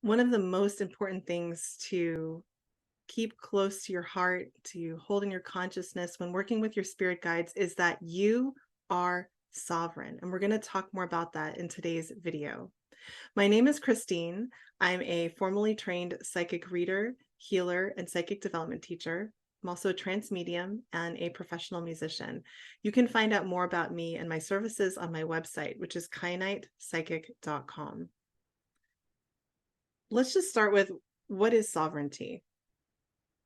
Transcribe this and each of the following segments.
One of the most important things to keep close to your heart, to hold in your consciousness when working with your spirit guides is that you are sovereign. And we're going to talk more about that in today's video. My name is Christine. I'm a formally trained psychic reader, healer, and psychic development teacher. I'm also a trance medium and a professional musician. You can find out more about me and my services on my website, which is kyanitepsychic.com. Let's just start with, what is sovereignty?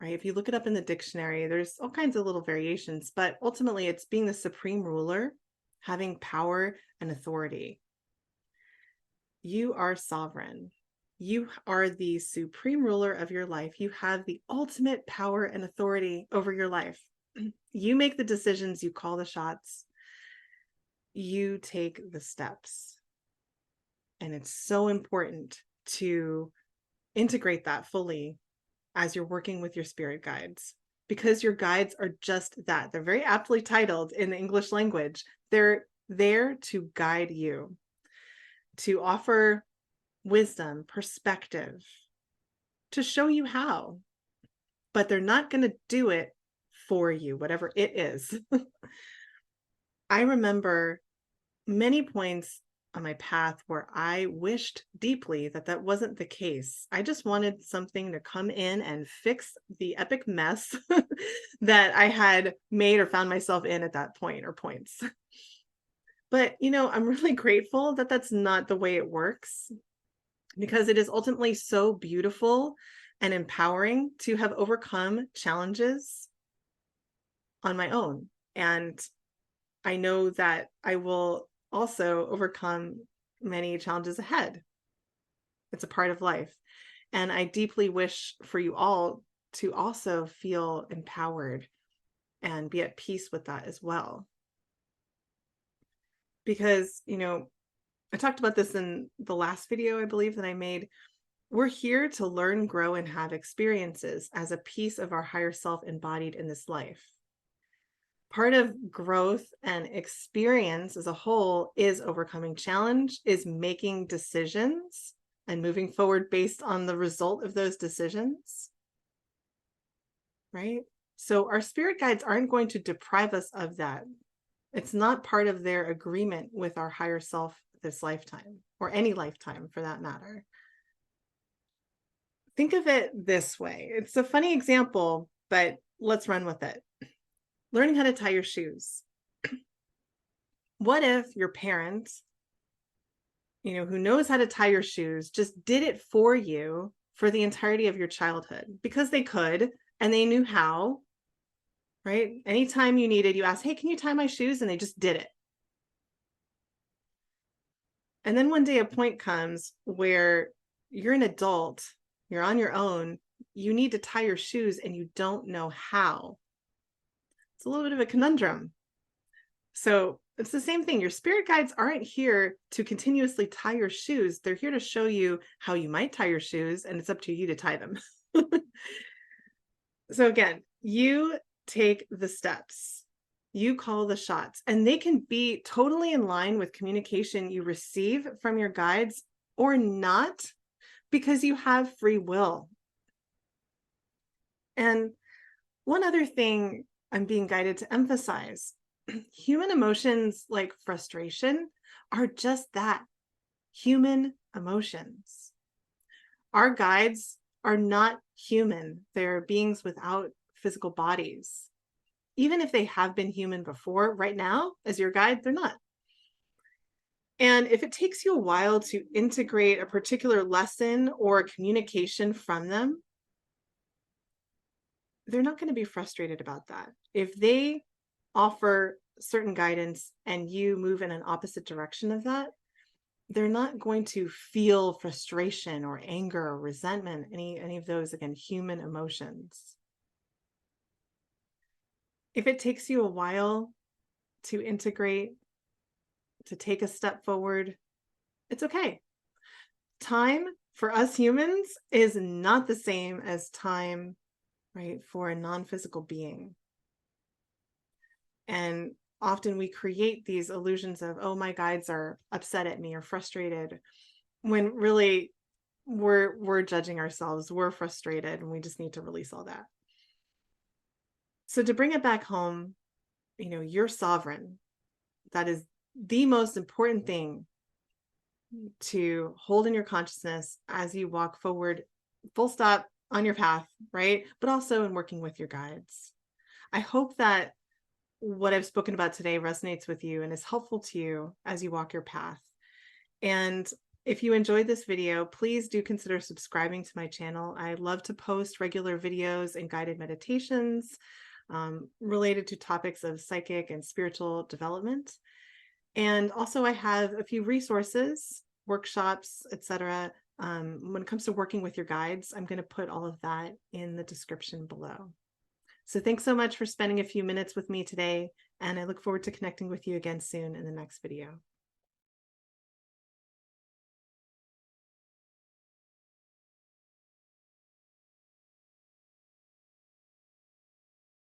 Right? If you look it up in the dictionary, there's all kinds of little variations, but ultimately it's being the supreme ruler, having power and authority. You are sovereign. You are the supreme ruler of your life. You have the ultimate power and authority over your life. You make the decisions, you call the shots, you take the steps. And it's so important to integrate that fully as you're working with your spirit guides, because your guides are just that. They're very aptly titled in the English language. They're there to guide you, to offer wisdom, perspective, to show you how, but they're not going to do it for you, whatever it is. I remember many points on my path where I wished deeply that that wasn't the case. I just wanted something to come in and fix the epic mess that I had made or found myself in at that point or points. But, I'm really grateful that that's not the way it works, because it is ultimately so beautiful and empowering to have overcome challenges on my own. And I know that I will also overcome many challenges ahead. It's a part of life. And I deeply wish for you all to also feel empowered and be at peace with that as well. Because, I talked about this in the last video, I believe, that I made. We're here to learn, grow, and have experiences as a piece of our higher self embodied in this life. Part of growth and experience as a whole is overcoming challenge, is making decisions and moving forward based on the result of those decisions, right? So our spirit guides aren't going to deprive us of that. It's not part of their agreement with our higher self this lifetime, or any lifetime for that matter. Think of it this way. It's a funny example, but let's run with it. Learning how to tie your shoes. What if your parent, who knows how to tie your shoes, just did it for you for the entirety of your childhood because they could and they knew how, right? Anytime you needed, you asked, hey, can you tie my shoes? And they just did it. And then one day a point comes where you're an adult, you're on your own, you need to tie your shoes and you don't know how. It's a little bit of a conundrum. So it's the same thing. Your spirit guides aren't here to continuously tie your shoes. They're here to show you how you might tie your shoes, and it's up to you to tie them. So again, you take the steps, you call the shots, and they can be totally in line with communication you receive from your guides or not, because you have free will. And one other thing I'm being guided to emphasize: human emotions like frustration are just that, human emotions. Our guides are not human. They're beings without physical bodies. Even if they have been human before, right now, as your guide, they're not. And if it takes you a while to integrate a particular lesson or communication from them, they're not going to be frustrated about that. If they offer certain guidance and you move in an opposite direction of that, they're not going to feel frustration or anger or resentment, any of those, again, human emotions. If it takes you a while to integrate, to take a step forward, it's okay. Time for us humans is not the same as time, right, for a non-physical being. And often we create these illusions of, oh, my guides are upset at me or frustrated, when really we're judging ourselves, we're frustrated, and we just need to release all that. So to bring it back home, you're sovereign. That is the most important thing to hold in your consciousness as you walk forward, full stop, on your path, right? But also in working with your guides. I hope that what I've spoken about today resonates with you and is helpful to you as you walk your path. And if you enjoyed this video, please do consider subscribing to my channel. I love to post regular videos and guided meditations related to topics of psychic and spiritual development. And also I have a few resources, workshops, etc. When it comes to working with your guides, I'm going to put all of that in the description below. So thanks so much for spending a few minutes with me today, and I look forward to connecting with you again soon in the next video.